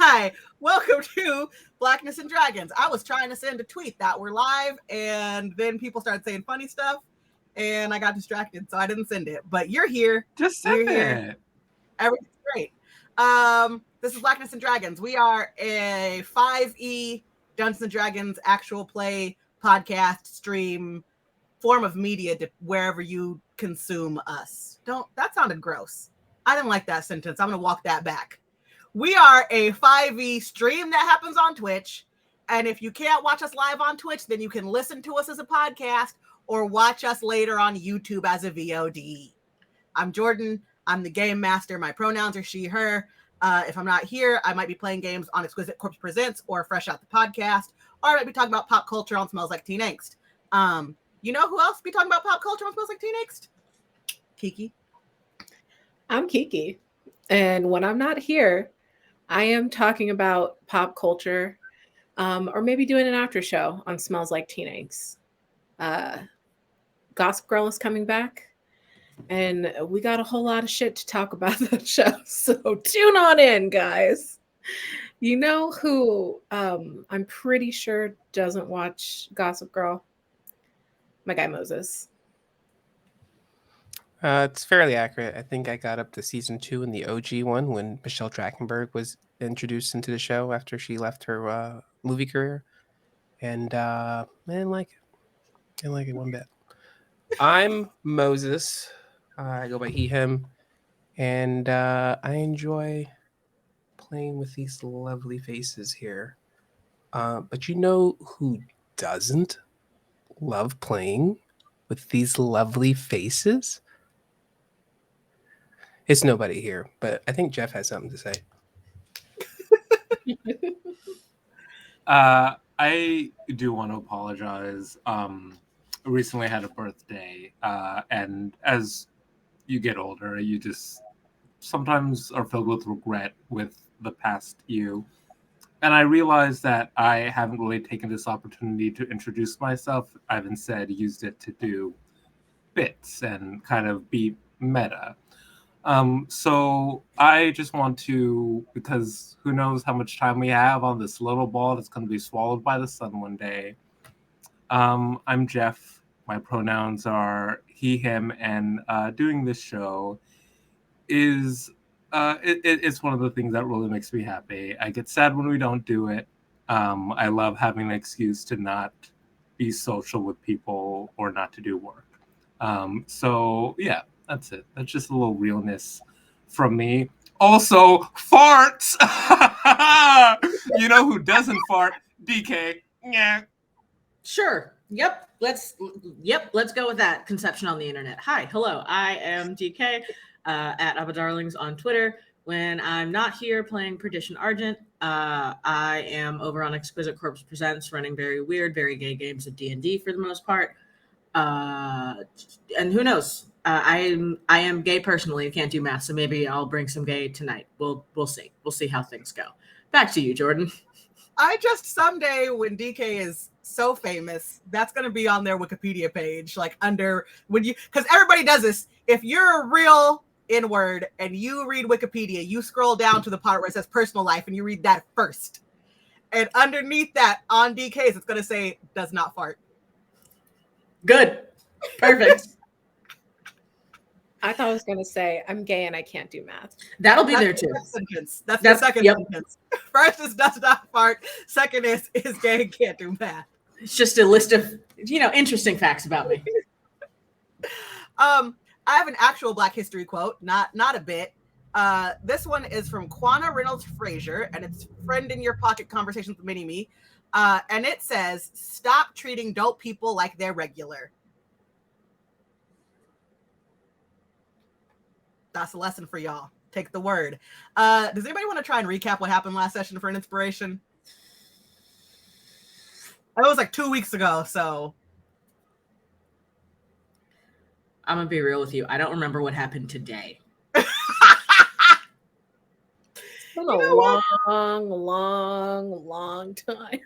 Hi, welcome to Blackness and Dragons. I was trying to send a tweet that we're live, and then people started saying funny stuff, and I got distracted, so I didn't send it. But you're here. Just send it. Everything's great. This is Blackness and Dragons. We are a 5e Dungeons and Dragons actual play podcast stream form of media wherever you consume us. That sounded gross. I didn't like that sentence. I'm going to walk that back. We are a 5e stream that happens on Twitch. And if you can't watch us live on Twitch, then you can listen to us as a podcast or watch us later on YouTube as a VOD. I'm Jordan. I'm the game master. My pronouns are she, her. If I'm not here, I might be playing games on Exquisite Corpse Presents or Fresh Out the Podcast, or I might be talking about pop culture on Smells Like Teen Angst. You know who else be talking about pop culture on Smells Like Teen Angst? Kiki. I'm Kiki. And when I'm not here, I am talking about pop culture, or maybe doing an after show on Smells Like Teen Angst. Gossip Girl is coming back, and we got a whole lot of shit to talk about that show. So tune on in, guys. You know who I'm pretty sure doesn't watch Gossip Girl? My guy Moses. It's fairly accurate. I think I got up to season 2 in the OG one when Michelle Trachtenberg was introduced into the show after she left her movie career, and I didn't like it. Didn't like it one bit. I'm Moses. I go by he, him, and I enjoy playing with these lovely faces here. But you know who doesn't love playing with these lovely faces? It's nobody here, but I think Jeff has something to say. I do want to apologize. Recently had a birthday, and as you get older, you just sometimes are filled with regret with the past you. And I realized that I haven't really taken this opportunity to introduce myself. I've instead used it to do bits and kind of be meta. So I just want to, because who knows how much time we have on this little ball that's going to be swallowed by the sun one day. I'm Jeff. My pronouns are he, him, and doing this show is it's one of the things that really makes me happy. I get sad when we don't do it. I love having an excuse to not be social with people or not to do work. So yeah, that's it. That's just a little realness from me. Also, farts. You know who doesn't fart? DK. Yeah. Sure. Yep. Let's go with that conception on the internet. Hi, hello. I am DK at Abba Darlings on Twitter. When I'm not here playing Perdition Argent, I am over on Exquisite Corpse Presents, running very weird, very gay games of D&D for the most part. And who knows? I am gay personally. Can't do math, so maybe I'll bring some gay tonight. We'll see. We'll see how things go. Back to you, Jordan. I just someday when DK is so famous, that's going to be on their Wikipedia page, like under when you, because everybody does this. If you're a real N-word and you read Wikipedia, you scroll down to the part where it says personal life and you read that first. And underneath that on DK's, it's going to say does not fart. Good. Perfect. I thought I was going to say, I'm gay and I can't do math. That'll be there too. That's the second sentence. First is does not fart. Second is gay and can't do math. It's just a list of, interesting facts about me. I have an actual Black History quote, not a bit. This one is from Quanah Reynolds Frazier, and it's Friend in Your Pocket Conversations with Mini-Me. And it says, stop treating dope people like they're regular. That's a lesson for y'all. Take the word. Does anybody want to try and recap what happened last session for an inspiration? It was like 2 weeks ago, so. I'm going to be real with you. I don't remember what happened today. It's been a long time.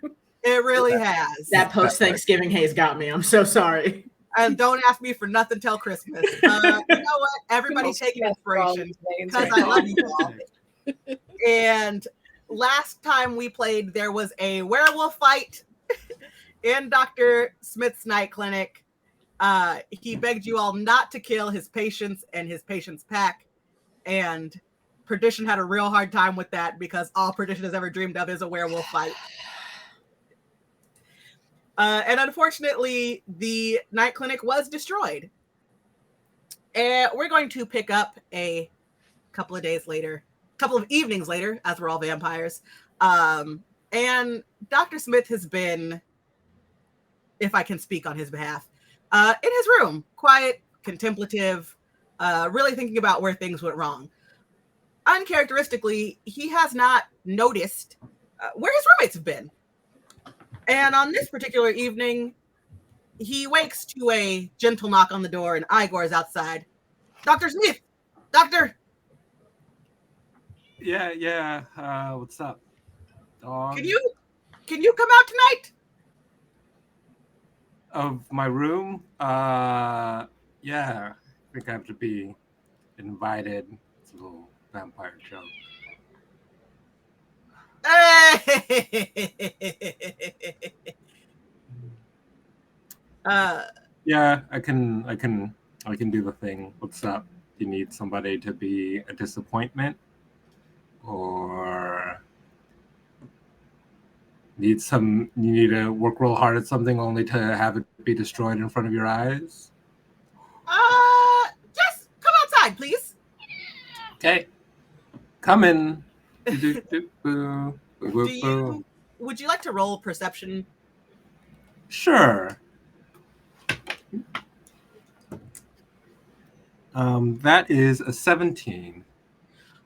It really has. That post-Thanksgiving haze got me. I'm so sorry. And don't ask me for nothing till Christmas. You know what? Everybody take an inspiration because I love you all. And last time we played, there was a werewolf fight in Dr. Smith's night clinic. He begged you all not to kill his patients and his patients' pack, and Perdition had a real hard time with that because all Perdition has ever dreamed of is a werewolf fight. And unfortunately, the night clinic was destroyed. And we're going to pick up a couple of evenings later, as we're all vampires. And Dr. Smith has been, if I can speak on his behalf, in his room, quiet, contemplative, really thinking about where things went wrong. Uncharacteristically, he has not noticed where his roommates have been. And on this particular evening, he wakes to a gentle knock on the door, and Igor is outside. Dr. Smith! Doctor! Yeah. What's up, dog? Can you come out tonight? Of my room? Yeah. I think I have to be invited. It's a little vampire joke. Yeah, I can do the thing. What's up? Do you need somebody to be a disappointment? Or you need to work real hard at something only to have it be destroyed in front of your eyes? Just come outside, please. Okay. Come in. Would you like to roll perception? Sure. That is a 17.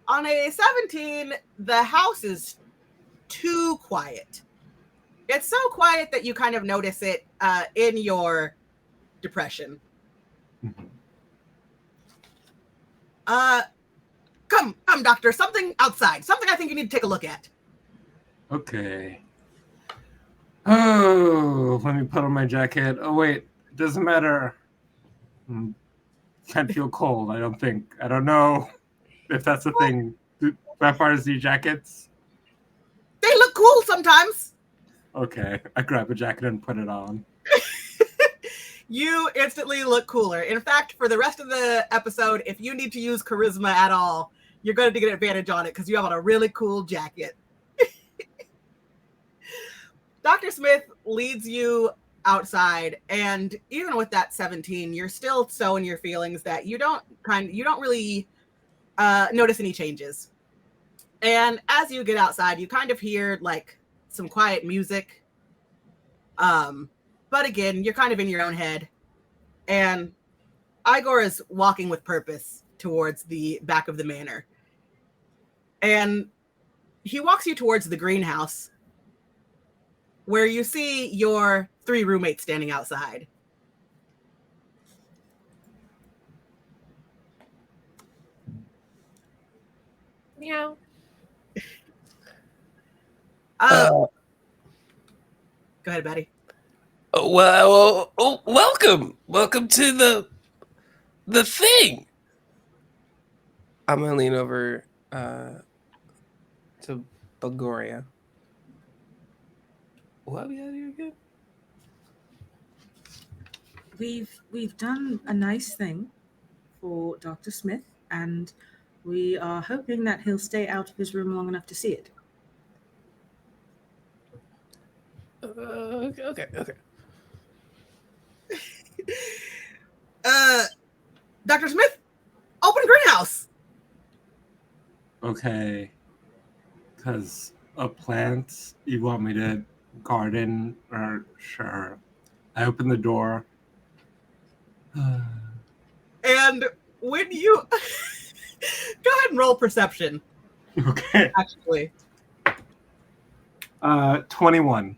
On a 17, the house is too quiet. It's so quiet that you kind of notice it in your depression. Mm-hmm. Come, doctor. Something outside. Something I think you need to take a look at. Okay. Oh, let me put on my jacket. Oh, wait. It doesn't matter. Can't feel cold, I don't think. I don't know if that's a thing. Do vampires need jackets? They look cool sometimes. Okay. I grab a jacket and put it on. You instantly look cooler. In fact, for the rest of the episode, if you need to use charisma at all, you're going to get an advantage on it because you have on a really cool jacket. Dr. Smith leads you outside, and even with that 17, you're still so in your feelings that you don't really notice any changes. And as you get outside, you kind of hear like some quiet music. But again, you're kind of in your own head. And Igor is walking with purpose towards the back of the manor. And he walks you towards the greenhouse, where you see your 3 roommates standing outside. Meow. Go ahead, Betty. Welcome to the thing. I'm gonna lean over to Bulgaria. What are we at here again? We've done a nice thing for Dr. Smith, and we are hoping that he'll stay out of his room long enough to see it. Okay. Dr. Smith, open greenhouse. Okay. Because of plants, you want me to garden? Or sure. I open the door. And when you go ahead and roll perception. Okay. Actually. 21.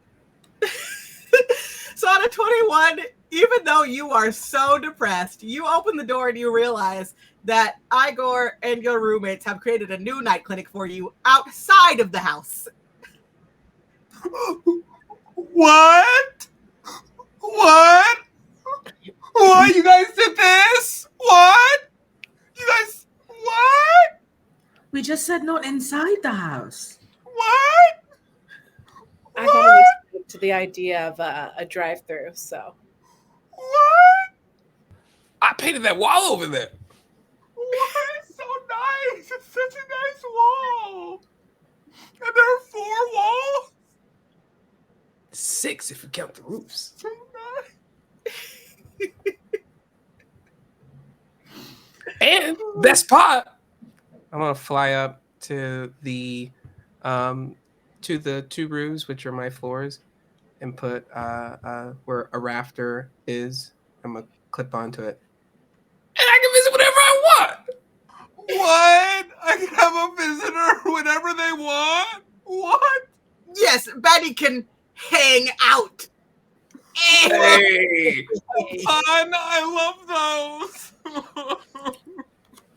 So on a 21, even though you are so depressed, you open the door and you realize that Igor and your roommates have created a new night clinic for you outside of the house. What? What? You guys did this? What? You guys, what? We just said not inside the house. What? I got used to the idea of a drive-through. So What? I painted that wall over there. What? It's so nice. It's such a nice wall. And there are 4 walls. 6 if you count the roofs. So nice. And best part, I'm gonna fly up to the 2 roofs, which are my floors, and put where a rafter is. I'm gonna clip onto it, and I can visit whenever I want. What? I can have a visitor whenever they want? What? Yes, Betty can hang out. Hey, Fun. I love those.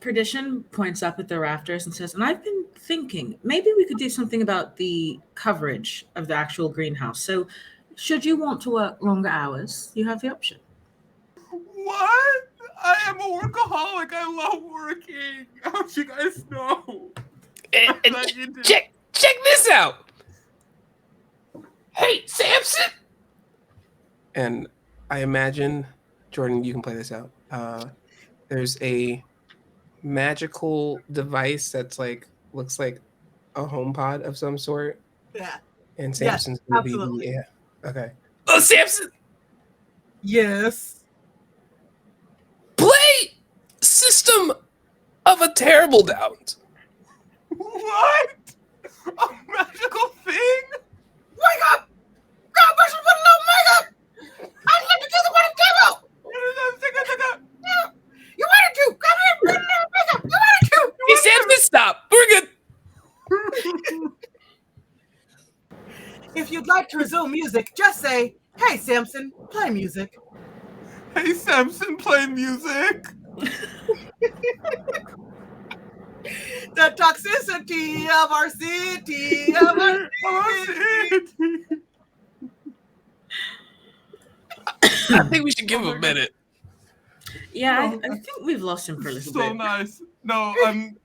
Perdition points up at the rafters and says, and I've been thinking maybe we could do something about the coverage of the actual greenhouse. So, should you want to work longer hours, you have the option. What? I am a workaholic. I love working. Don't you guys know? and check this out. Hey, Samson. And I imagine, Jordan, you can play this out. There's a magical device that's like looks like a home pod of some sort. Yeah. And Samson's gonna be absolutely. okay. Oh, Samson, Yes. play System of a Terrible Downs. What? A magical thing? Wake up! God, brush with a little makeup! I'd like to do the one demo! You wanted to! Come here, put a little makeup! You wanted to! Hey, Samson, stop. We're good. If you'd like to resume music, just say, hey, Samson, play music. Hey, Samson, play music. The toxicity of our city, of our city. I think we should give him a minute. Yeah, No. I think we've lost him for a little So bit. nice. No,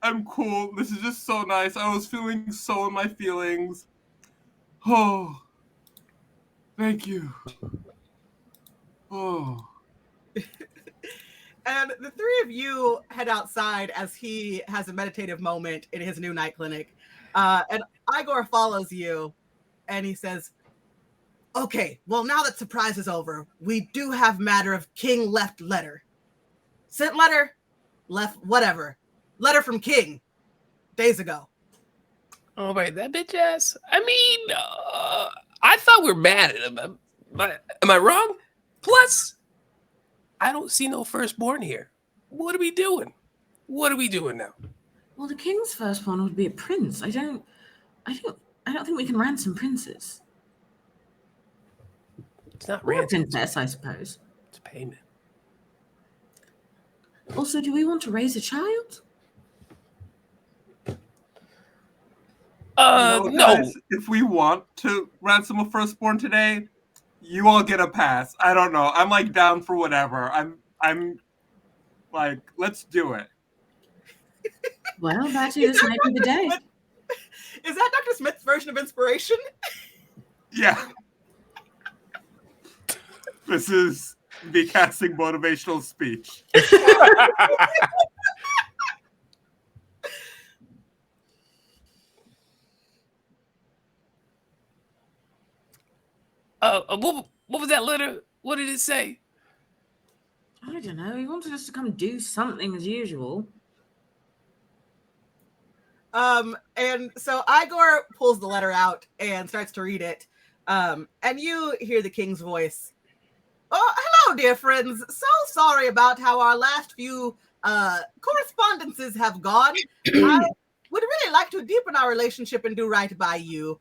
I'm cool. This is just so nice. I was feeling so in my feelings. Oh, thank you. Oh. And the 3 of you head outside as he has a meditative moment in his new night clinic. And Igor follows you and he says, okay, well, now that surprise is over, we do have matter of King left letter. Sent letter, left whatever. Letter from King days ago. Oh, wait, that bitch ass. I mean, I thought we were mad at him. Am I wrong? Plus, I don't see no firstborn here. What are we doing? What are we doing now? Well, the king's firstborn would be a prince. I don't think we can ransom princes. It's not Or a ransom. princess, I suppose. It's payment. Also, do we want to raise a child? No. No. Guys, if we want to ransom a firstborn today, you all get a pass. I don't know. I'm like down for whatever. I'm like, let's do it. Well, that is maybe the day. Is that Dr. Smith's version of inspiration? Yeah. This is the casting motivational speech. What was that letter? What did it say? I don't know. He wanted us to come do something as usual. And so Igor pulls the letter out and starts to read it. And you hear the king's voice. Oh, hello, dear friends. So sorry about how our last few correspondences have gone. I would really like to deepen our relationship and do right by you.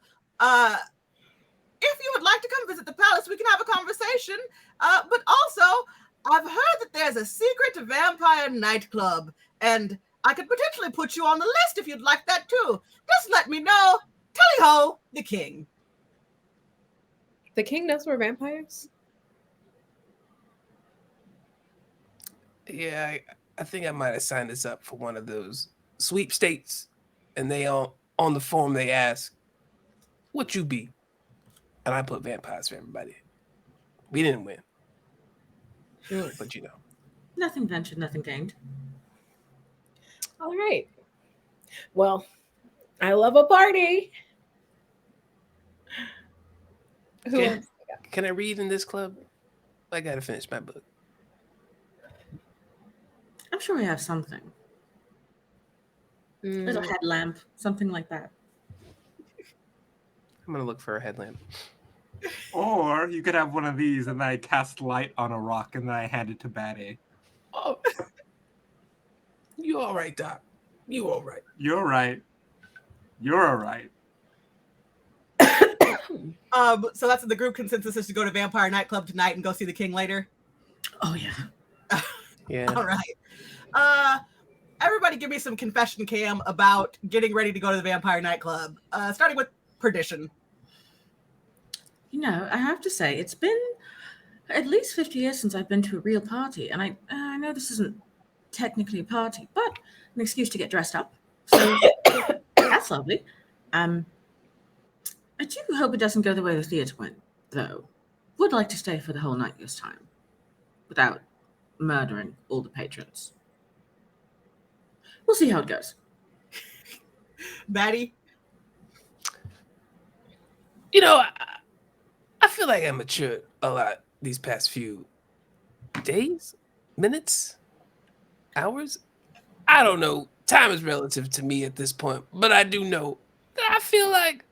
If you would like to come visit the palace, we can have a conversation. But also, I've heard that there's a secret vampire nightclub, and I could potentially put you on the list if you'd like that too. Just let me know. Tally-ho, the king. the king knows we're vampires. Yeah, I think I might have signed us up for one of those sweepstakes, and they all on the form they ask, what you be? And I put vampires for everybody. We didn't win. But you know. Nothing ventured, nothing gained. All right. Well, I love a party. Who Can, wants to go? can I read in this club? I gotta finish my book. I'm sure we have something. Little headlamp, something like that. I'm gonna look for a headlamp. Or you could have one of these, and then I cast light on a rock, and then I hand it to Batty. Oh, you all right, Doc? You all right? You're right. You're all right. So that's the group consensus is to go to Vampire Nightclub tonight and go see the King later. Oh yeah. Yeah. All right. Everybody give me some confession cam about getting ready to go to the Vampire Nightclub. Starting with Perdition. You know, I have to say, it's been at least 50 years since I've been to a real party. And I know this isn't technically a party, but an excuse to get dressed up. So that's lovely. I do hope it doesn't go the way the theater went, though. Would like to stay for the whole night this time, without murdering all the patrons. We'll see how it goes. Batty? You know, I feel like I matured a lot these past few days, minutes, hours. I don't know. Time is relative to me at this point, but I do know that I feel like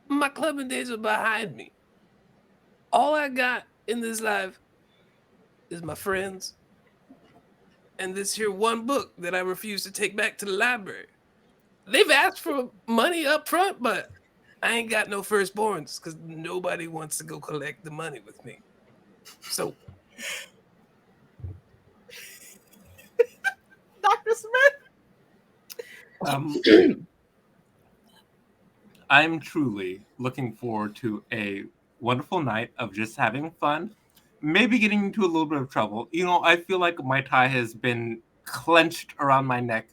my clubbing days are behind me. All I got in this life is my friends and this here one book that I refuse to take back to the library. They've asked for money up front, but I ain't got no firstborns because nobody wants to go collect the money with me. So, Dr. Smith? I'm truly looking forward to a wonderful night of just having fun, maybe getting into a little bit of trouble. You know, I feel like my tie has been clenched around my neck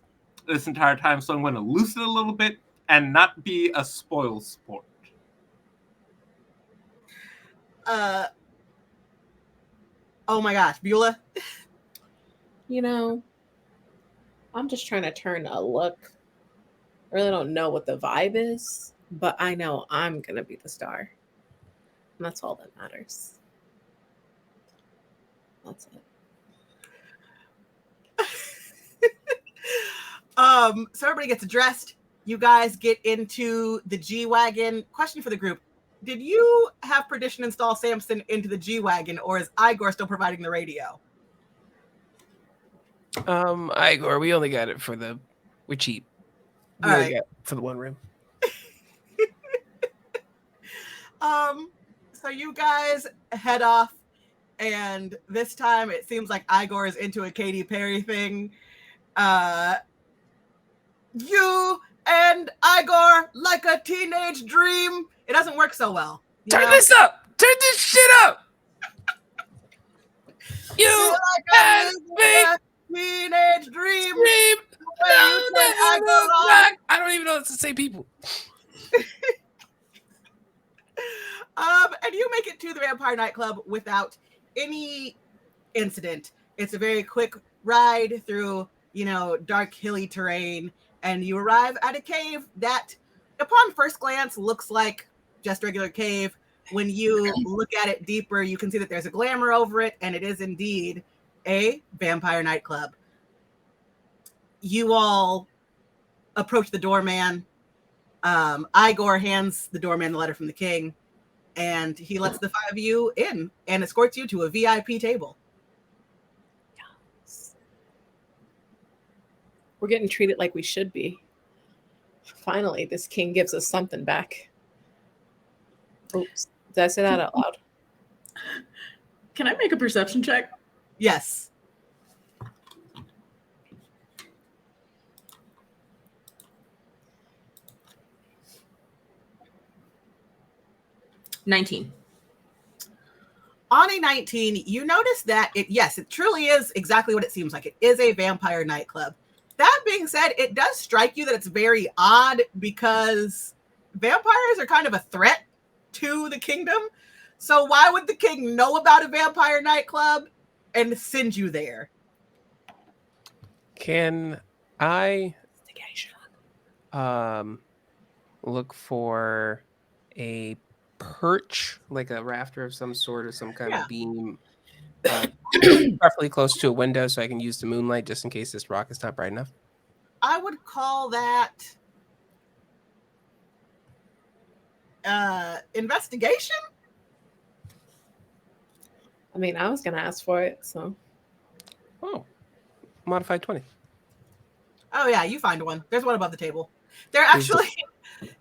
this entire time, so I'm going to loosen it a little bit and not be a spoil sport. Oh my gosh, Beulah? You know, I'm just trying to turn a look. I really don't know what the vibe is, but I know I'm going to be the star. And that's all that matters. That's it. So everybody gets dressed. You guys get into the G-Wagon. Question for the group. Did you have Perdition install Samson into the G-Wagon, or is Igor still providing the radio? Igor, we only got it for we're cheap. We All only right. got it for the one room. So you guys head off, and this time it seems like Igor is into a Katy Perry thing. You and Igor like a teenage dream. It doesn't work so well. Turn this up! Turn this shit up! You and me! Teenage dream. I don't even know it's the same people. And you make it to the Vampire Nightclub without any incident. It's a very quick ride through, dark, hilly terrain, and you arrive at a cave that, upon first glance, looks like just regular cave. When you look at it deeper, you can see that there's a glamour over it, and it is indeed a vampire nightclub. You all approach the doorman. Igor hands the doorman the letter from the king, and he lets the five of you in and escorts you to a VIP table. Yes. We're getting treated like we should be. Finally, this king gives us something back. Oops. Did I say that out loud? Can I make a perception check? Yes. $19. On a 19, you notice that it truly is exactly what it seems like. It is a vampire nightclub. That being said, it does strike you that it's very odd because vampires are kind of a threat to the kingdom. So why would the king know about a vampire nightclub and send you there? Can I look for a perch, like a rafter of some sort or some kind Yeah. of beam, preferably close to a window so I can use the moonlight just in case this rock is not bright enough? I would call that investigation. I mean, I was gonna ask for it, so Oh, modified 20. Oh yeah, you find one. There's one above the table. There Is the- actually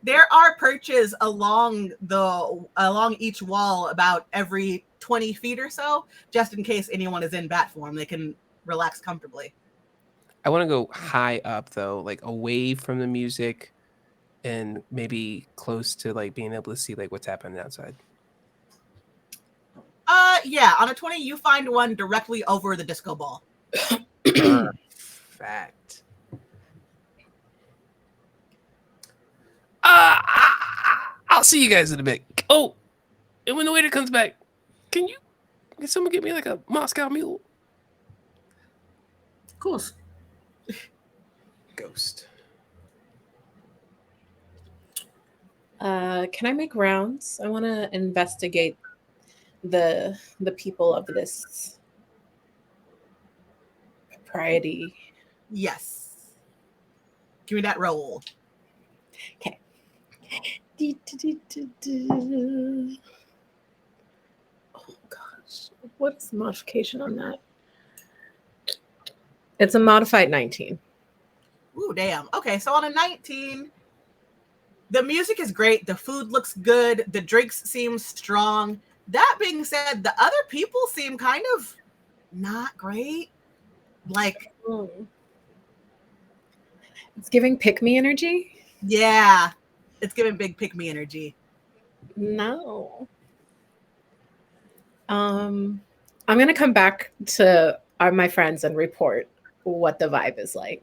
there are perches along each wall about every 20 feet or so, just in case anyone is in bat form. They can relax comfortably. I want to go high up though, like away from the music and maybe close to like being able to see like what's happening outside. Yeah, on a 20 you find one directly over the disco ball. Fact. I'll see you guys in a bit. Oh, and when the waiter comes back, can someone get me like a Moscow Mule? Of course. Ghost. can I make rounds? I want to investigate the people of this propriety. Yes. Give me that roll. Okay. Oh gosh, what's the modification on that? It's a modified 19. Ooh, damn. Okay, so on a 19, the music is great. The food looks good. The drinks seem strong. That being said, the other people seem kind of not great. Like, It's giving pick me energy. yeah, it's giving big pick me energy. No. I'm gonna come back to my friends and report what the vibe is like.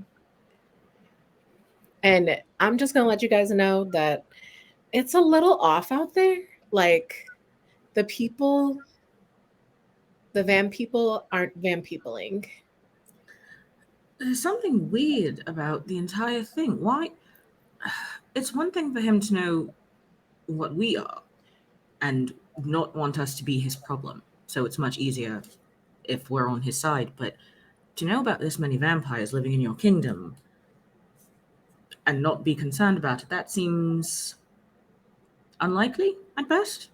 And I'm just gonna let you guys know that it's a little off out there. Like the van people aren't van peopling. There's something weird about the entire thing. Why? It's one thing for him to know what we are and not want us to be his problem. So it's much easier if we're on his side. But to know about this many vampires living in your kingdom and not be concerned about it, that seems unlikely at best.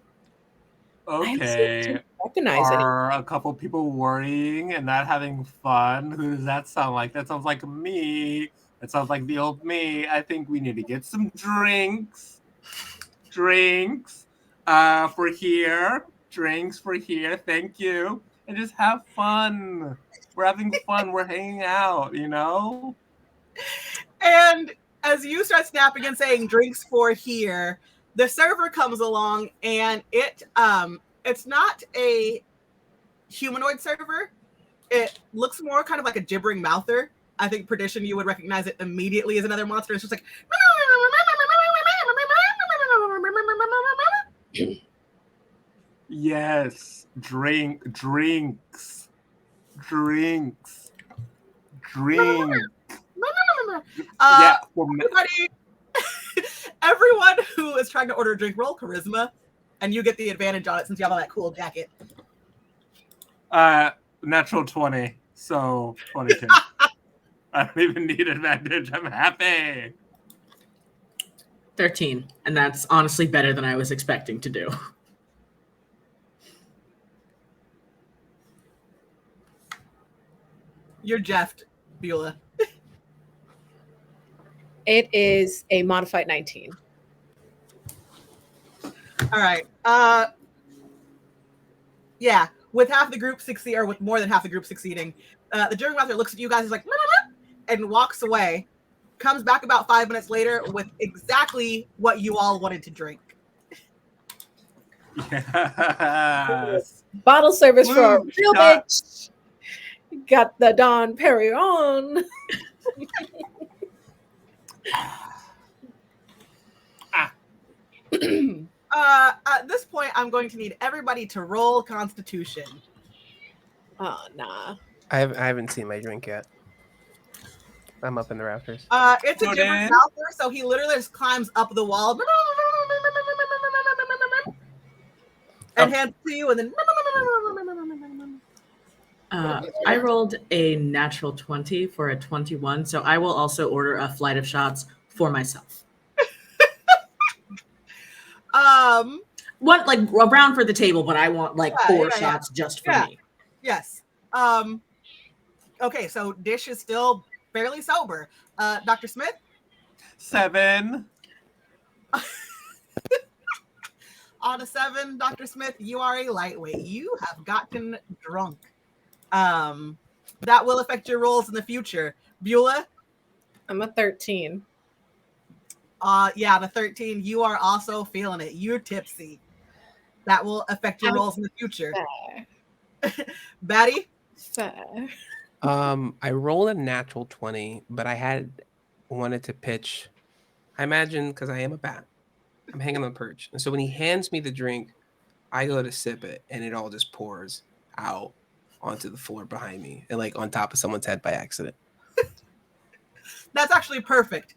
Okay. Recognize it. Are a couple people worrying and not having fun? Who does that sound like? That sounds like me. That sounds like the old me. I think we need to get some drinks. Drinks for here. Drinks for here. Thank you. And just have fun. We're having fun. We're hanging out, you know? And as you start snapping and saying drinks for here, the server comes along and it's not a humanoid server. It looks more kind of like a gibbering mouther. I think Perdition, you would recognize it immediately as another monster. It's just like Yes. Drinks. Yeah. Everyone who is trying to order a drink, roll charisma, and you get the advantage on it since you have all that cool jacket. Natural 20, so 22. I don't even need advantage. I'm happy. 13. And that's honestly better than I was expecting to do. You're Jeffed, Beulah. It is a modified 19. All right. Yeah, with half the group succeed, or with more than half the group succeeding, the German master looks at you guys, is like, and walks away. Comes back about 5 minutes later with exactly what you all wanted to drink. Yes. Bottle service for a Blue real shot. bitch. Got the Don Perignon. At this point, I'm going to need everybody to roll Constitution. Oh, nah. I haven't seen my drink yet. I'm up in the rafters. It's a Jordan? different mouther, so he literally just climbs up the wall and hands it to you, and then. I rolled a natural 20 for a 21, so I will also order a flight of shots for myself. One like a round for the table, but I want like 4 shots just for me. Yes. Okay, so Dish is still fairly sober. Dr. Smith? 7. On a 7, Dr. Smith, you are a lightweight. You have gotten drunk. That will affect your rolls in the future. Beulah? I'm a 13. Yeah, the 13. You are also feeling it. You're tipsy. That will affect your rolls in the future. Batty? Fair. I rolled a natural 20, but I had wanted to pitch. I imagine because I am a bat, I'm hanging on the perch, and so when he hands me the drink, I go to sip it, and it all just pours out onto the floor behind me, and like on top of someone's head by accident. That's actually perfect.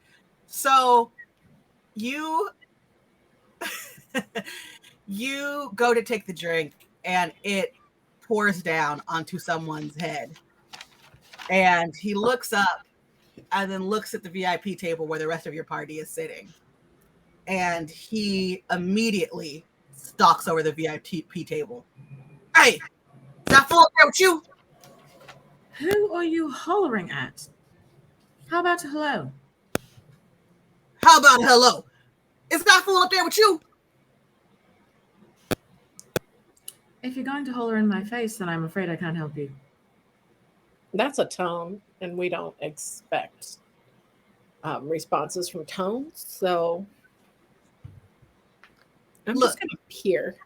So you you go to take the drink, and it pours down onto someone's head. And he looks up and then looks at the VIP table where the rest of your party is sitting. And he immediately stalks over the VIP table. Hey, is that fool up there with you? Who are you hollering at? How about a hello? How about a hello? Is that fool up there with you? If you're going to holler in my face, then I'm afraid I can't help you. That's a tone, and we don't expect responses from tones. So I'm Look. just going to peer.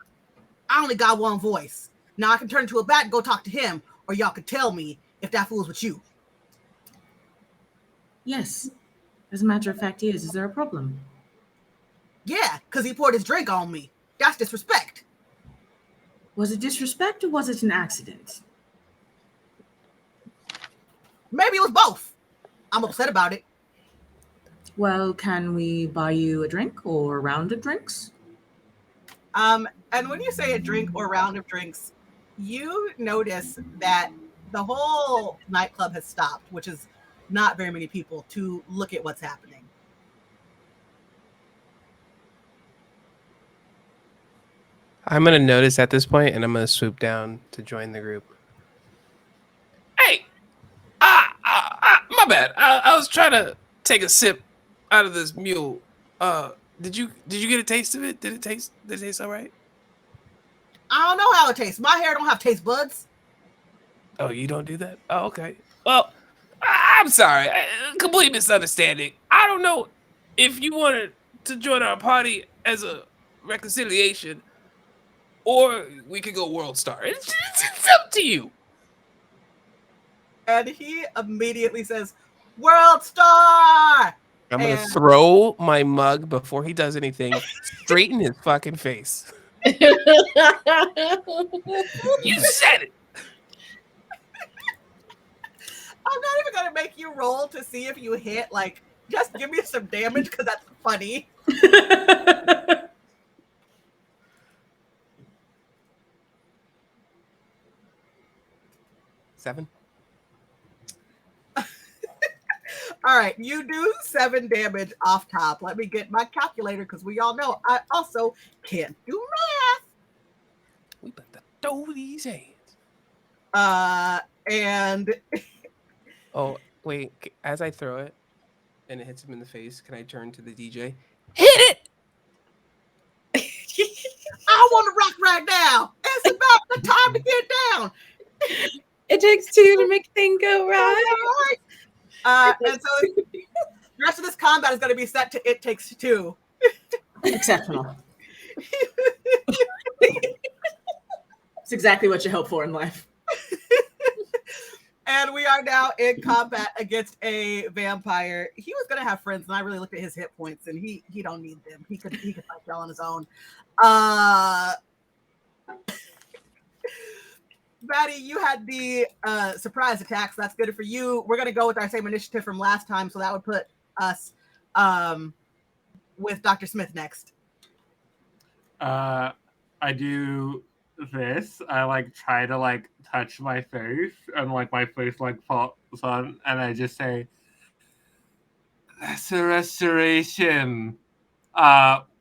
I only got one voice. Now I can turn into a bat and go talk to him, or y'all can tell me if that fool's with you. Yes. As a matter of fact, he is. Is there a problem? Yeah, because he poured his drink on me. That's disrespect. Was it disrespect or was it an accident? Maybe it was both. I'm upset about it. Well, can we buy you a drink or a round of drinks? And when you say a drink or round of drinks, you notice that the whole nightclub has stopped, which is not very many people, to look at what's happening. I'm gonna notice at this point, and I'm gonna swoop down to join the group. Hey, my bad. I was trying to take a sip out of this mule. Did you get a taste of it? Did it taste all right? I don't know how it tastes. My hair don't have taste buds. Oh, you don't do that? Oh, okay. Well, I'm sorry. Complete misunderstanding. I don't know if you wanted to join our party as a reconciliation, or we could go World Star. It's up to you. And he immediately says, World Star! I'm gonna throw my mug before he does anything straight in his fucking face. You said it. I'm not even going to make you roll to see if you hit. Like, just give me some damage because that's funny. 7. All right, you do 7 damage off top. Let me get my calculator because we all know I also can't do math. We better throw these hands. And Oh, wait. As I throw it and it hits him in the face, can I turn to the DJ? Hit it. I want to rock right now. It's about the time to get down. It takes 2 to make things go right. And so the rest of this combat is going to be set to It Takes 2. Exceptional. It's exactly what you hope for in life. And we are now in combat against a vampire. He was gonna have friends, and I really looked at his hit points, and he don't need them. He could fight well on his own. Maddie, you had the surprise attack, so that's good for you. We're gonna go with our same initiative from last time, so that would put us with Dr. Smith next. I do this. I like try to like touch my face, and like my face like falls on, and I just say, "Lesser restoration,"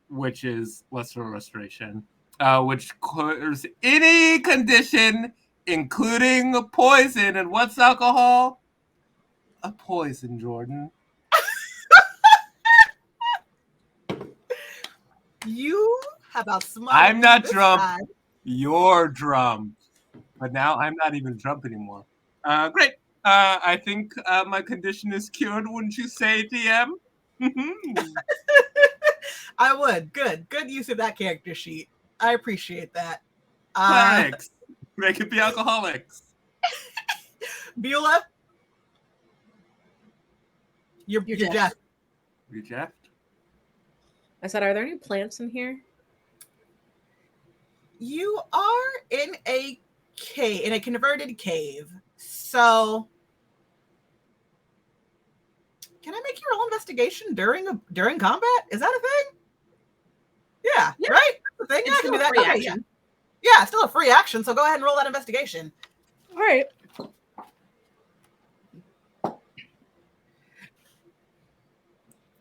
which is lesser restoration, which cures any condition, including poison. And what's alcohol? A poison, Jordan. You have outsmarted. I'm not this drunk. time. You're drunk. But now I'm not even drunk anymore. Great. I think my condition is cured, wouldn't you say, DM? I would. Good use of that character sheet. I appreciate that. Thanks. They could be alcoholics. Beulah? You're Jeff. You Jeff? I said, are there any plants in here? You are in a cave, in a converted cave. So, can I make you roll investigation during combat? Is that a thing? Yeah. Right? That's a thing. It's Yeah, I can still do a that. free Okay, action. Yeah, still a free action. So go ahead and roll that investigation. All right.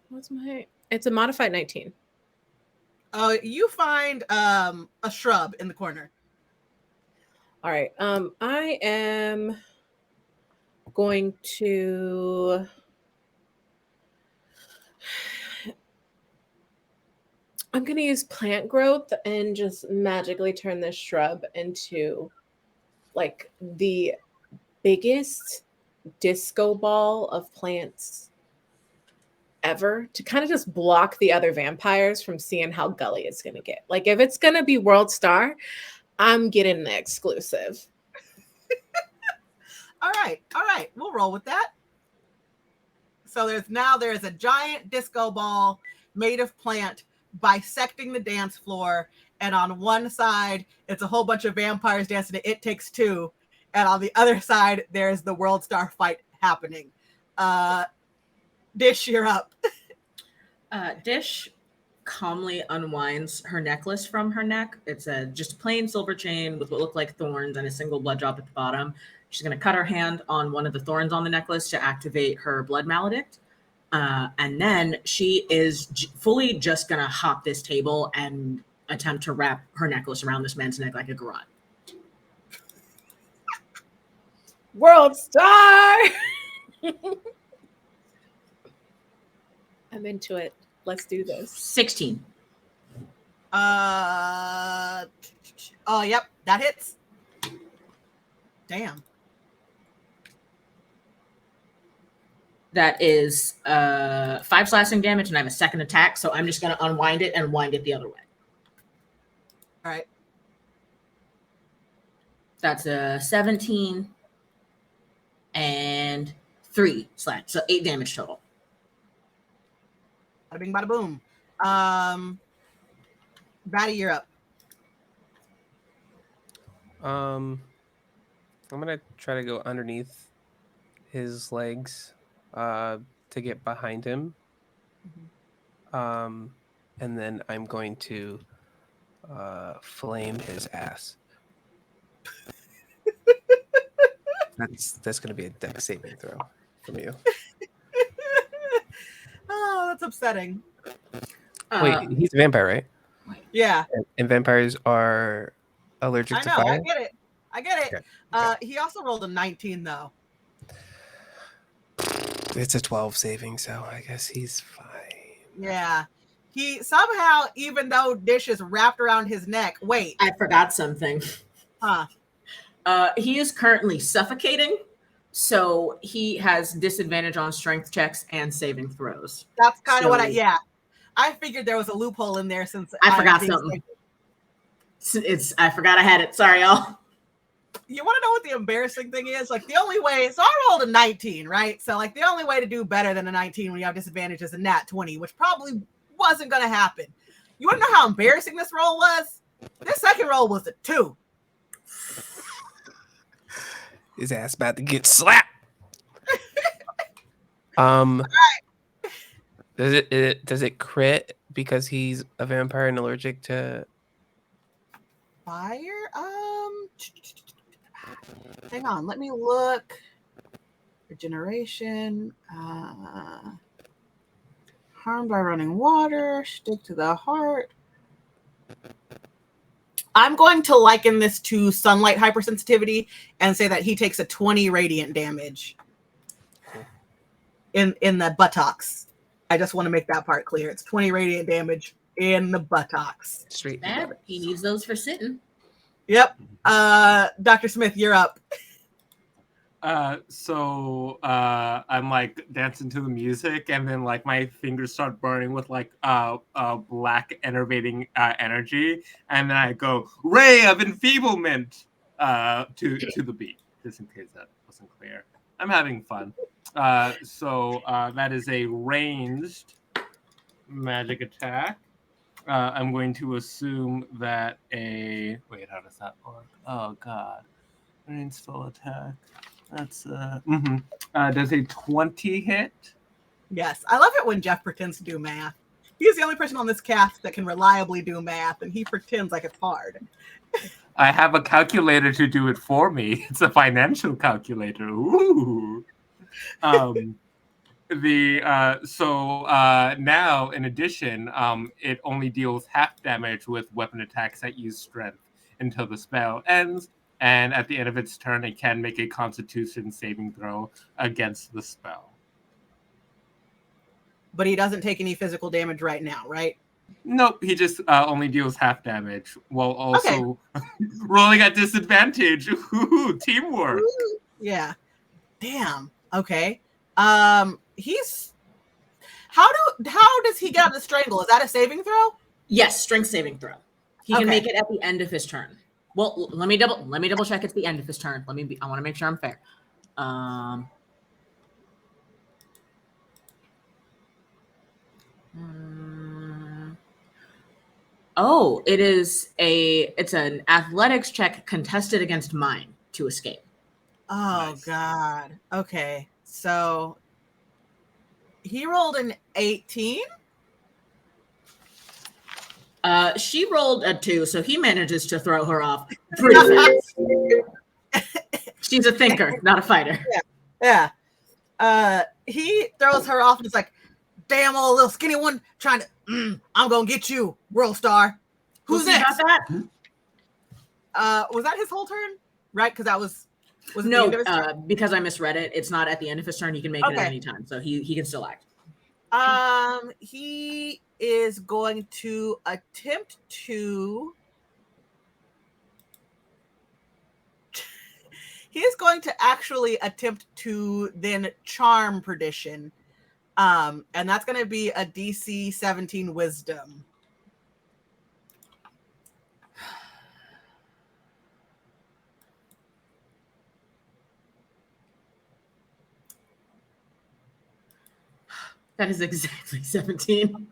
What's my? It's a modified 19. You find a shrub in the corner. All right. I am going to. I'm going to use plant growth and just magically turn this shrub into like the biggest disco ball of plants ever to kind of just block the other vampires from seeing how gully it's going to get. Like if it's going to be World Star, I'm getting the exclusive. All right. We'll roll with that. So there's a giant disco ball made of plant bisecting the dance floor, and on one side it's a whole bunch of vampires dancing to It Takes Two, and on the other side there's the World Star fight happening. Dish, you're up. Dish calmly unwinds her necklace from her neck. It's a just plain silver chain with what look like thorns and a single blood drop at the bottom. She's going to cut her hand on one of the thorns on the necklace to activate her blood maledict. And then she is fully just going to hop this table and attempt to wrap her necklace around this man's neck like a garrote. World Star! I'm into it. Let's do this. 16. Oh, yep, that hits. Damn. That is 5 slashing damage, and I have a second attack, so I'm just going to unwind it and wind it the other way. All right. That's a 17 and 3 slash, so 8 damage total. Bada bing, bada boom. Batty, you're up. I'm gonna try to go underneath his legs to get behind him. And then I'm going to flame his ass. That's gonna be a dex saving throw from you. Oh, that's upsetting. Wait, he's a vampire, right? Yeah. And vampires are allergic to fire? I get it. Okay. He also rolled a 19, though. It's a 12 saving, so I guess he's fine. Yeah. He somehow, even though Dish is wrapped around his neck, wait. I forgot something. Huh. He is currently suffocating, so he has disadvantage on strength checks and saving throws. That's kind of I figured there was a loophole in there since I forgot something. I forgot I had it. Sorry, y'all. You want to know what the embarrassing thing is? Like the only way, so I rolled a 19, right? So like the only way to do better than a 19 when you have disadvantage is a nat 20, which probably wasn't going to happen. You want to know how embarrassing this roll was? This second roll was a 2. His ass about to get slapped. Does it crit because he's a vampire and allergic to Fire? Hang on, let me look. Regeneration. Harmed by running water. Stick to the heart. I'm going to liken this to sunlight hypersensitivity and say that he takes a 20 radiant damage in the buttocks. I just want to make that part clear. It's 20 radiant damage in the buttocks. straight? He needs those for sitting. Yep. Dr. Smith, you're up. So I'm like dancing to the music, and then like my fingers start burning with like black enervating energy, and then I go ray of enfeeblement to the beat, just in case that wasn't clear. I'm having fun. So that is a ranged magic attack. I'm going to assume that wait, how does that work? Oh god, ranged full attack. That's does a 20 hit? Yes. I love it when Jeff pretends to do math. He's the only person on this cast that can reliably do math, and he pretends like it's hard. I have a calculator to do it for me. It's a financial calculator. Ooh. Now in addition, it only deals half damage with weapon attacks that use strength until the spell ends. And at the end of its turn, it can make a Constitution saving throw against the spell. But he doesn't take any physical damage right now, right? Nope, he just only deals half damage while also rolling at disadvantage. Ooh, teamwork. Ooh, yeah. Damn. Okay. He's how does he get out of the strangle? Is that a saving throw? Yes, strength saving throw. He can make it at the end of his turn. Well, let me double check it's the end of his turn. I want to make sure I'm fair. It's an athletics check contested against mine to escape. Oh nice. God. Okay. So he rolled an 18. She rolled a 2, so he manages to throw her off pretty fast. She's a thinker, not a fighter. Yeah. He throws her off and it's like, damn old little skinny one trying to, I'm gonna get you, world star. Who's next? That? Was that his whole turn? Right? Because that was no, because I misread it. It's not at the end of his turn. He can make it at any time, so he can still act. He is going to attempt to. He is going to actually attempt to then charm perdition, and that's going to be a DC 17 Wisdom. That is exactly 17.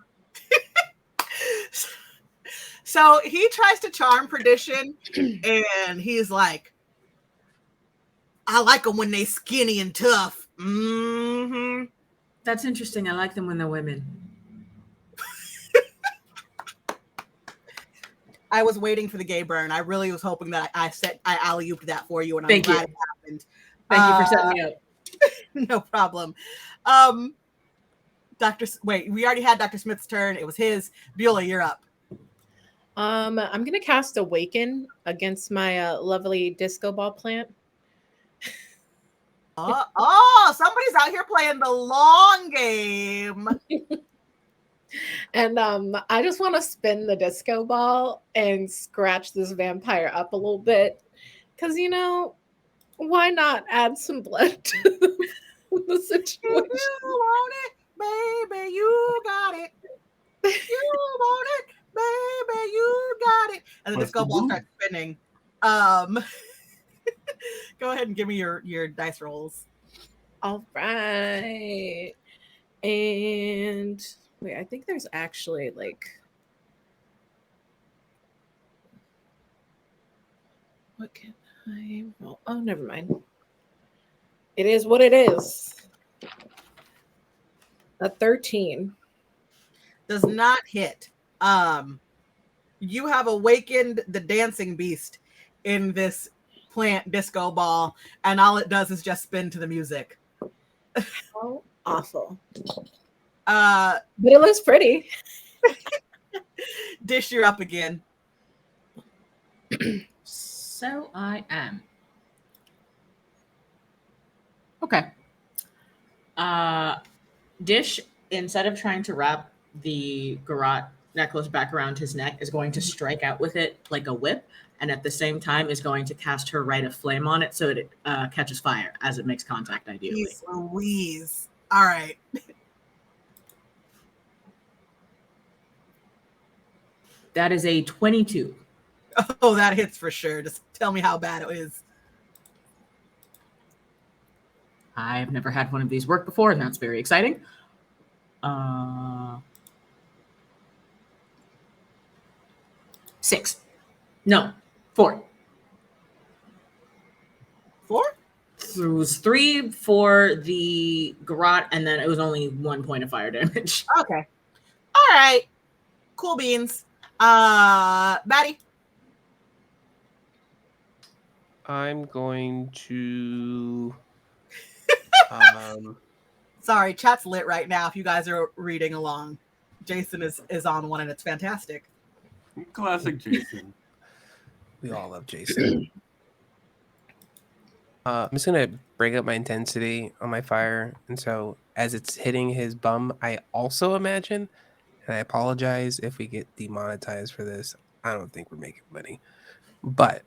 So he tries to charm perdition, and he's like, I like them when they skinny and tough. Mm-hmm. That's interesting. I like them when they're women. I was waiting for the gay burn. I really was hoping that I alley-ooped that for you, and I'm glad it happened. Thank you for setting me up. No problem. We already had Dr. Smith's turn. It was his. Beulah, you're up. I'm gonna cast Awaken against my lovely disco ball plant. Somebody's out here playing the long game. And I just want to spin the disco ball and scratch this vampire up a little bit, because why not add some blood to the situation? You want it, baby, you got it. You want it, baby, you got it. And the disco ball starts spinning. Go ahead and give me your dice rolls. All right. And wait, I think there's actually like what can I roll? Oh, never mind. It is what it is. A 13. Does not hit. You have awakened the dancing beast in this plant disco ball, and all it does is just spin to the music. How awful. But it looks pretty. Dish, you're up again. So I am. Okay. Dish, instead of trying to wrap the garrote necklace back around his neck, is going to strike out with it like a whip, and at the same time is going to cast her Rite of Flame on it so it catches fire as it makes contact, ideally. Jeez Louise. All right. That is a 22. Oh, that hits for sure. Just tell me how bad it is. I've never had one of these work before, and that's very exciting. 6. No, 4. 4? It was 3 for the garrote, and then it was only 1 point of fire damage. Okay. All right. Cool beans. Maddie. I'm going to. Sorry, chat's lit right now. If you guys are reading along, Jason is on one, and it's fantastic. Classic Jason. We all love Jason. I'm just gonna bring up my intensity on my fire, and so as it's hitting his bum, I also imagine, and I apologize if we get demonetized for this. I don't think we're making money, but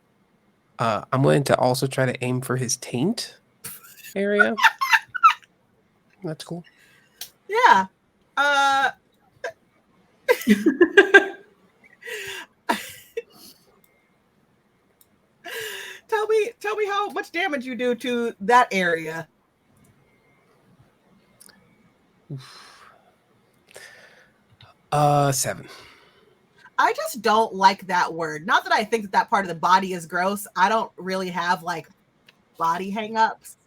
I'm going to also try to aim for his taint area. That's cool. Yeah. Tell me how much damage you do to that area. 7. I just don't like that word. Not that I think that part of the body is gross. I don't really have like body hang-ups.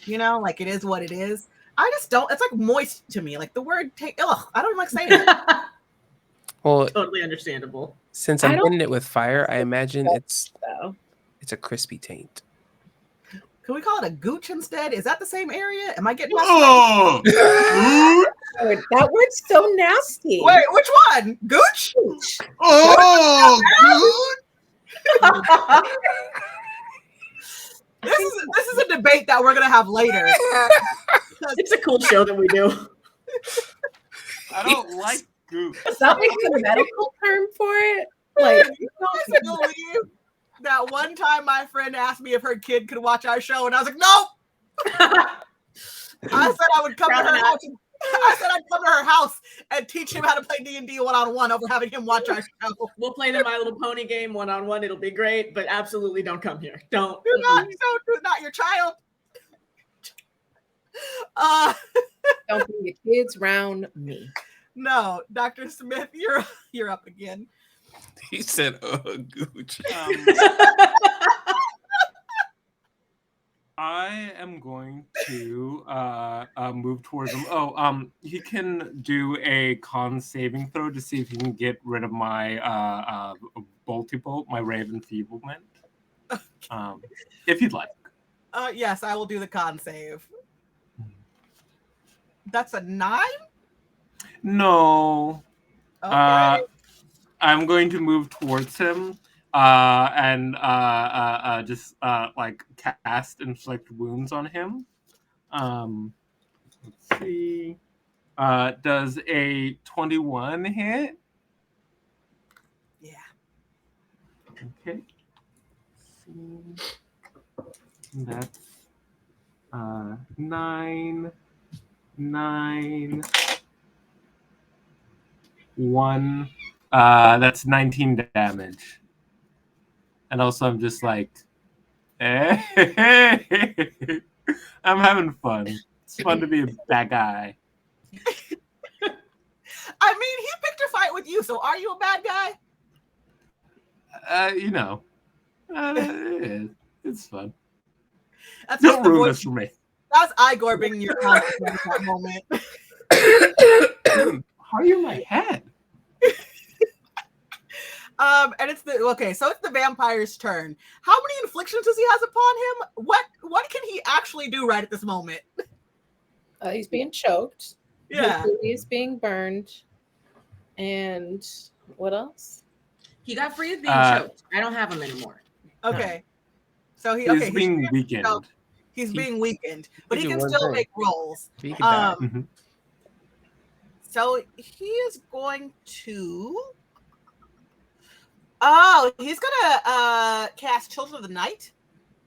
You know, like it is what it is. I just don't. It's like moist to me. Like the word take. Ugh, I don't like saying it. Well, Totally understandable. since I I'm don't hitting it with fire, I imagine it's So a crispy taint. Can we call it a gooch instead? Is that the same area? Am I getting my Oh, dude. that word's so nasty. Wait, which one? Gooch? Oh, dude. This is a debate that we're gonna have later. It's a cool show that we do. I don't like goop. Is that like the medical term for it? Like, You guys believe that one time my friend asked me if her kid could watch our show, and I was like, nope. I said I would come to her house. I said I'd come to her house and teach him how to play D&D one-on-one over having him watch our show. We'll play the My Little Pony game one-on-one. It'll be great, but absolutely don't come here. Don't Do not your child. don't bring your kids round me. No, Dr. Smith, you're up again. He said, "Oh, gooch." I am going to move towards him. Oh, he can do a con saving throw to see if he can get rid of my bolty bolt, my ray of enfeeblement. If you'd like. Yes, I will do the con save. That's a 9? No. Okay. I'm going to move towards him and just like cast inflict wounds on him. Let's see. Does a 21 hit? Yeah. Okay. That's 9, 1. That's 19 damage. And also I'm just like Hey, I'm having fun. It's fun to be a bad guy. I mean, he picked a fight with you, so are you a bad guy? It's fun. That's Don't the ruin voice. this for me. That's Igor bringing your confidence at that moment. How are you in my head? And it's the vampire's turn. How many inflictions does he has upon him? What can he actually do right at this moment? He's being choked. Yeah. He's being burned. And what else? He got free of being choked. I don't have him anymore. Okay. So He's being weakened. He's being weakened, but he do can one still thing. make rolls. He can die. So he is going to. Oh, he's gonna cast Children of the Night,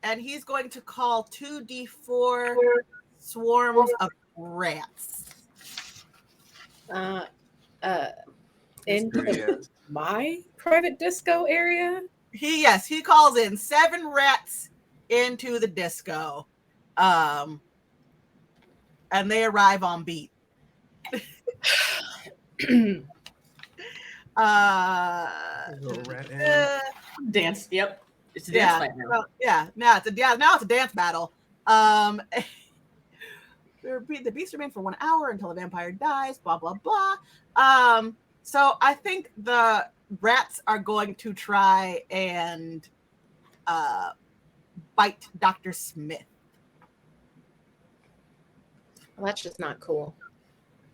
and he's going to call 2d4 swarms of rats. Into my private disco area. He calls in 7 rats into the disco, and they arrive on beat. Dance. Yep. It's a dance fight now. Now it's a dance battle. The beast remains for 1 hour until the vampire dies. Blah blah blah. So I think the rats are going to try and bite Dr. Smith. Well, that's just not cool.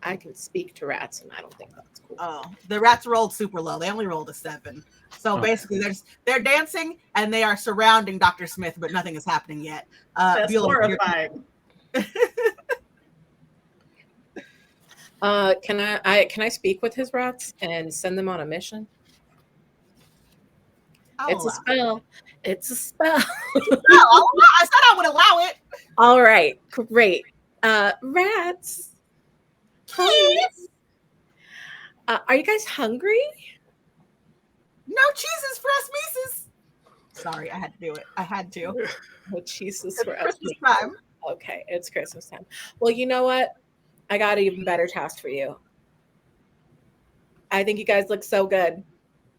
I can speak to rats, and I don't think that's cool. Oh, the rats rolled super low. They only rolled a 7. So basically, they're dancing and they are surrounding Dr. Smith, but nothing is happening yet. That's horrifying. Can I speak with his rats and send them on a mission? It's a spell. It's a spell. I said I would allow it. All right, great. Rats. Please. Are you guys hungry? No cheeses for us Mises. Sorry, I had to do it. I had to. No cheeses It's for us. Christmas time. Okay, it's Christmas time. Well, you know what? I got an even better task for you. I think you guys look so good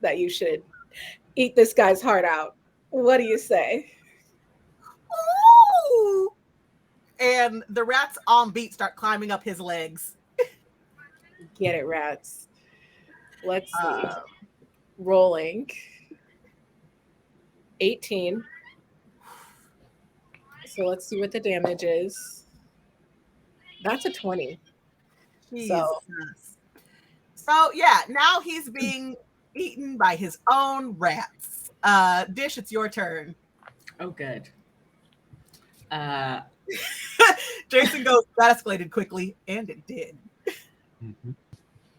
that you should eat this guy's heart out. What do you say? Ooh. And the rats on beat start climbing up his legs. Get it, rats. Let's see. Rolling. 18. So let's see what the damage is. That's a 20. Jesus. So yeah, now he's being eaten by his own rats. Dish, it's your turn. Oh, good. Jason goes, that escalated quickly, and it did.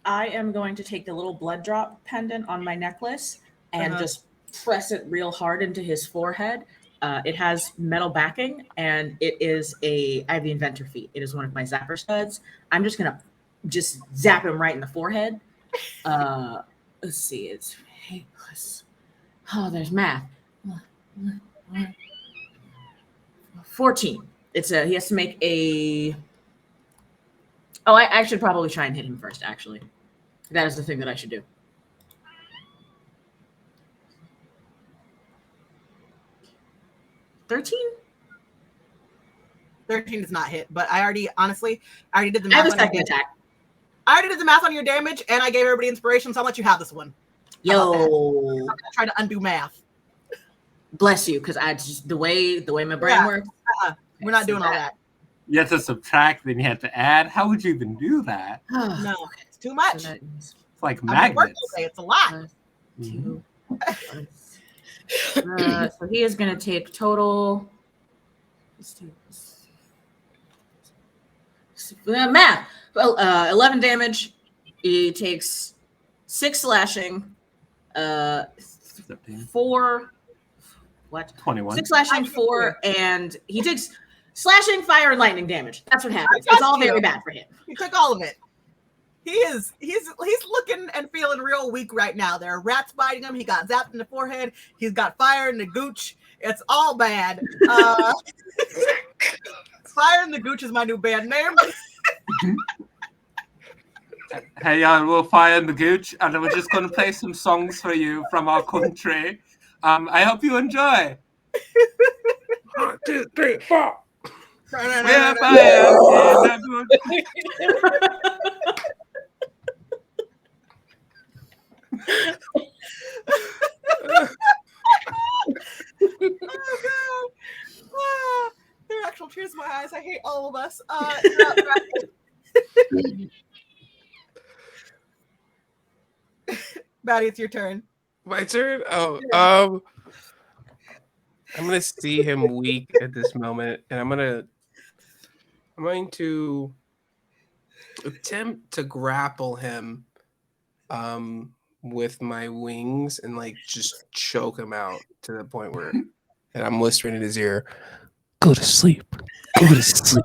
I am going to take the little blood drop pendant on my necklace and just press it real hard into his forehead. It has metal backing, and I have the inventor feat. It is one of my zapper studs. I'm just gonna zap him right in the forehead. Let's see, it's there's math. 14. He has to make a. Oh, I should probably try and hit him first, actually. That is the thing that I should do. 13? 13 does not hit, but I already did the math. I have a second attack. I already did the math on your damage, and I gave everybody inspiration, so I'll let you have this one. Yo. I'm gonna try to undo math. Bless you, because I just the way my brain works. We're not doing all that. You have to subtract, then you have to add. How would you even do that? No, it's too much. It's like I'm at work magnets. all day. It's a lot. So he is going to take total. Math. Well, 11 damage. He takes 6 slashing. 4. What? 21. 6 slashing, 4, and he takes slashing, fire, and lightning damage. That's what happens. It's all very bad for him. He took all of it. he's looking and feeling real weak right now. There are rats biting him. He got zapped in the forehead. He's got fire in the gooch. It's all bad. Fire in the Gooch is my new band name. Hey, we'll Fire in the Gooch, and we're just going to play some songs for you from our country. I hope you enjoy. 1, 2, 3, 4. We're fire in the Gooch. Oh, God. There are actual tears in my eyes. I hate all of us. Maddie, it's your turn. My turn? Oh, I'm gonna see him weak at this moment, and I'm going to attempt to grapple him with my wings and like just choke him out to the point where and I'm whispering in his ear, go to sleep. Go to sleep.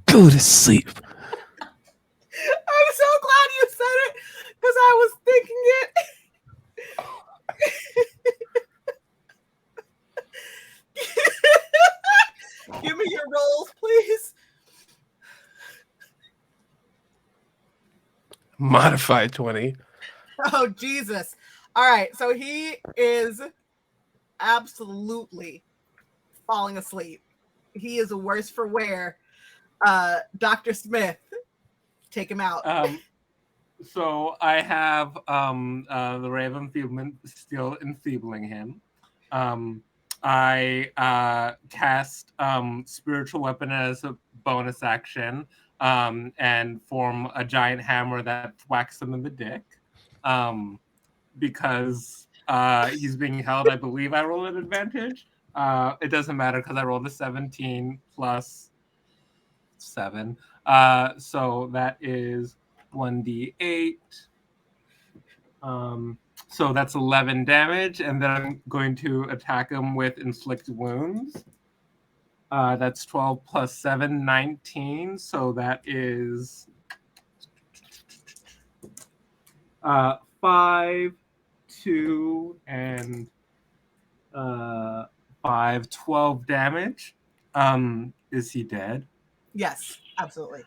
Go to sleep. I'm so glad you said it because I was thinking it. Give me your rolls, please. Modified 20. Oh, Jesus. All right. So he is absolutely falling asleep. He is a worse for wear. Dr. Smith, take him out. So I have the Ray of Enfeeblement still enfeebling him. I cast Spiritual Weapon as a bonus action and form a giant hammer that whacks him in the dick. Because he's being held, I believe I roll an advantage. It doesn't matter because I rolled a 17 plus 7. So that is 1d8. So that's 11 damage, and then I'm going to attack him with Inflict Wounds. That's 12 plus 7, 19. So that is 5, 2, and 5, 12 damage. Is he dead? Yes, absolutely.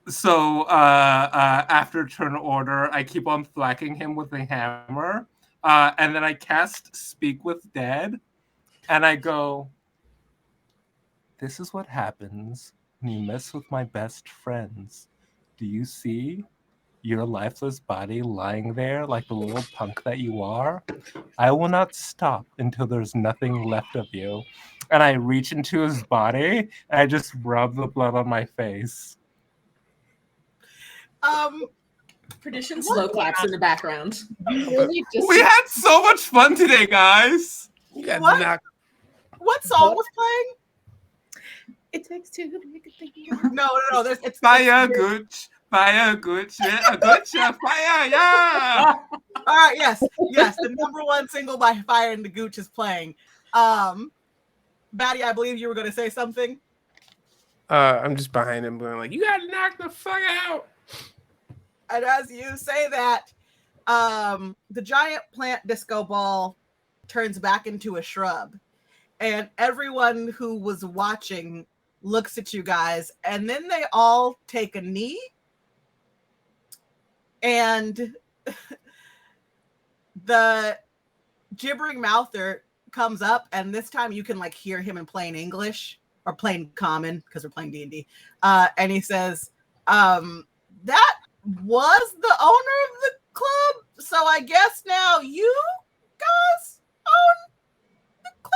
So after turn order, I keep on thwacking him with the hammer, and then I cast Speak with Dead, and I go, this is what happens when you mess with my best friends. Do you see your lifeless body lying there like the little punk that you are? I will not stop until there's nothing left of you. And I reach into his body, and I just rub the blood on my face. Perdition slow claps in the background. Really just We had so much fun today, guys. You got What? knocked. What song was playing? it takes two to make a thing. No. It's Fire Gooch, fire Gooch, yeah, Gooch, fire, yeah. All right, yes. The number one single by Fire and the Gooch is playing. Batty, I believe you were going to say something. I'm just behind him going like, you got knocked the fuck out. And as you say that, the giant plant disco ball turns back into a shrub. And everyone who was watching looks at you guys, and then they all take a knee. And the gibbering mouther comes up, and this time you can like hear him in plain English or plain common because we're playing D&D. And he says, that was the owner of the club, so I guess now you guys own the club.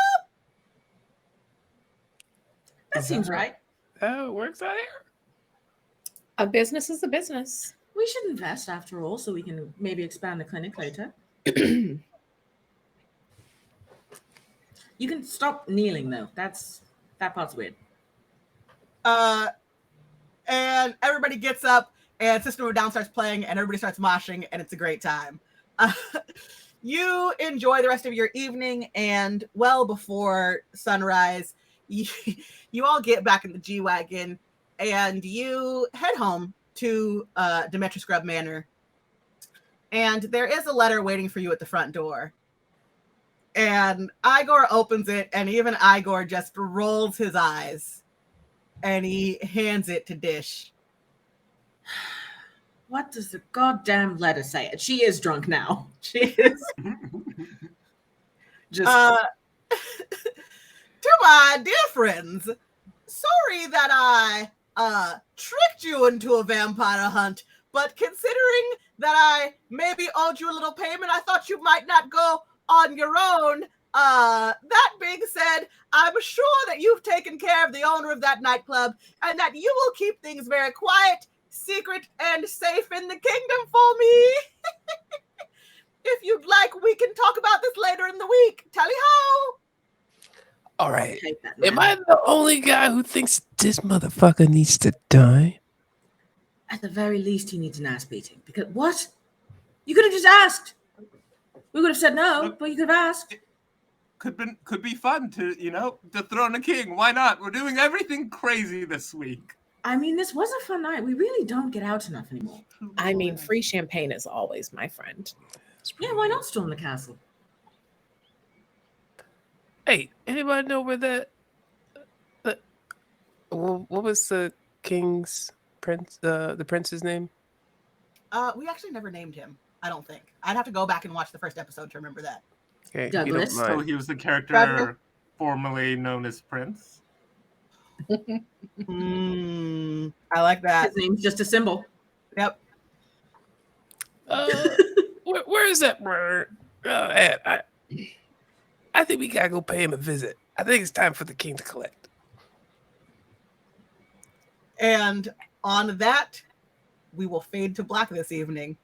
That seems right. Oh, it works out here. A business is a business. We should invest after all, so we can maybe expand the clinic later. You can stop kneeling though. That part's weird. And everybody gets up, and System of a Down starts playing, and everybody starts moshing, and it's a great time. You enjoy the rest of your evening, and well before sunrise, you all get back in the G-Wagon, and you head home to Demetri Scrub Manor. And there is a letter waiting for you at the front door. And Igor opens it, and even Igor just rolls his eyes. And he hands it to Dish. What does the goddamn letter say? She is drunk now. She is just... To my dear friends, sorry that I tricked you into a vampire hunt, but considering that I maybe owed you a little payment, I thought you might not go on your own. That being said, I'm sure that you've taken care of the owner of that nightclub and that you will keep things very quiet, secret, and safe in the kingdom for me. If you'd like, we can talk about this later in the week. Tally-ho! All right. That, am I the only guy who thinks this motherfucker needs to die? At the very least, he needs an ass beating. Because what? You could have just asked. We would have said no, but you could have asked. Could be fun to dethrone a king. Why not? We're doing everything crazy this week. I mean, this was a fun night. We really don't get out enough anymore. I mean, free champagne is always my friend. Yeah, why not storm the castle? Hey, anybody know where that? What was the king's prince? The prince's name? We actually never named him. I don't think. I'd have to go back and watch the first episode to remember that. Okay, Douglas. So he was the character Trevor. formerly known as Prince. I like that. His name's just a symbol. Yep. Where is that? I think we gotta go pay him a visit. I think it's time for the king to collect. And on that, we will fade to black this evening.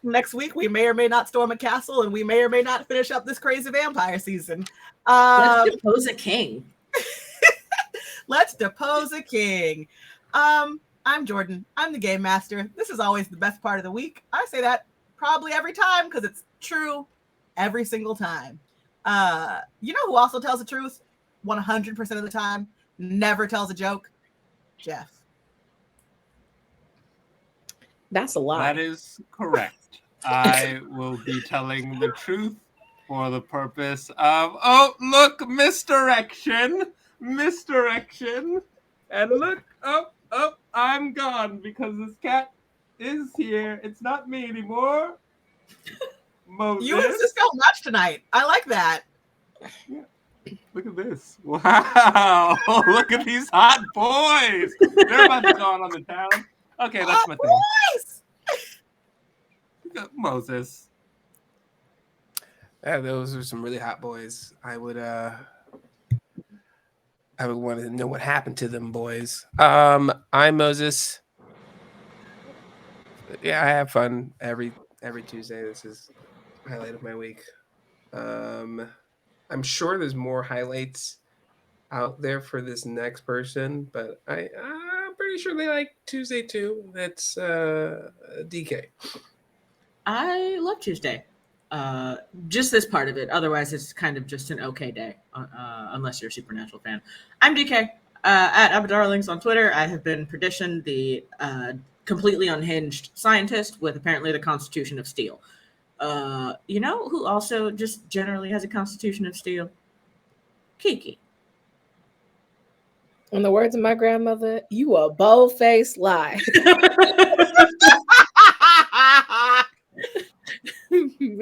Next week, we may or may not storm a castle, and we may or may not finish up this crazy vampire season. Let's depose a king. Let's depose a king. I'm Jordan. I'm the game master. This is always the best part of the week. I say that probably every time because it's true every single time. You know who also tells the truth 100% of the time? Never tells a joke? Jeff. That's a lie. That is correct. I will be telling the truth for the purpose of, oh, look, misdirection. And look, I'm gone because this cat is here. It's not me anymore. Moses. You insist so much tonight. I like that. Yeah. Look at this. Wow. Look at these hot boys. They're about to go on the town. Okay, that's my thing. Boys! Moses. Yeah, those are some really hot boys. I would want to know what happened to them boys. I'm Moses. Yeah, I have fun every Tuesday. This is the highlight of my week. I'm sure there's more highlights out there for this next person, but I'm pretty sure they like Tuesday too. That's DK. I love Tuesday. Just this part of it. Otherwise, it's kind of just an okay day, unless you're a Supernatural fan. I'm DK at Abba Darlings on Twitter. I have been Perdition, the completely unhinged scientist with apparently the Constitution of Steel. You know who also just generally has a Constitution of Steel? Kiki. In the words of my grandmother, you a bold-faced lie.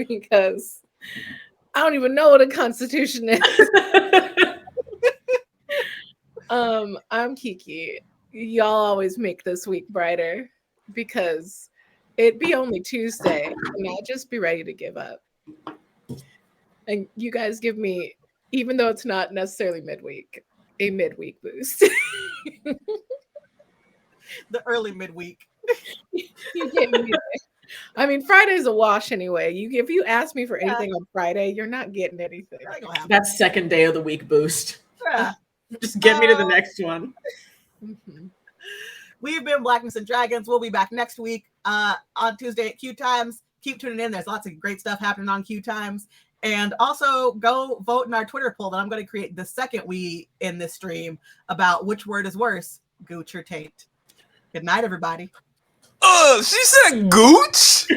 Because I don't even know what a constitution is. I'm Kiki. Y'all always make this week brighter because it'd be only Tuesday and I'd just be ready to give up. And you guys give me, even though it's not necessarily midweek, a midweek boost. The early midweek. You gave me that. I mean, Friday's a wash anyway. If you ask me for anything on Friday, you're not getting anything. That's second day of the week boost. Yeah. Just get me to the next one. Mm-hmm. We've been Blackness and Dragons. We'll be back next week on Tuesday at QueueTimes. Keep tuning in. There's lots of great stuff happening on QueueTimes. And also go vote in our Twitter poll that I'm going to create the second we in this stream about which word is worse, gooch or taint. Good night, everybody. She said gooch?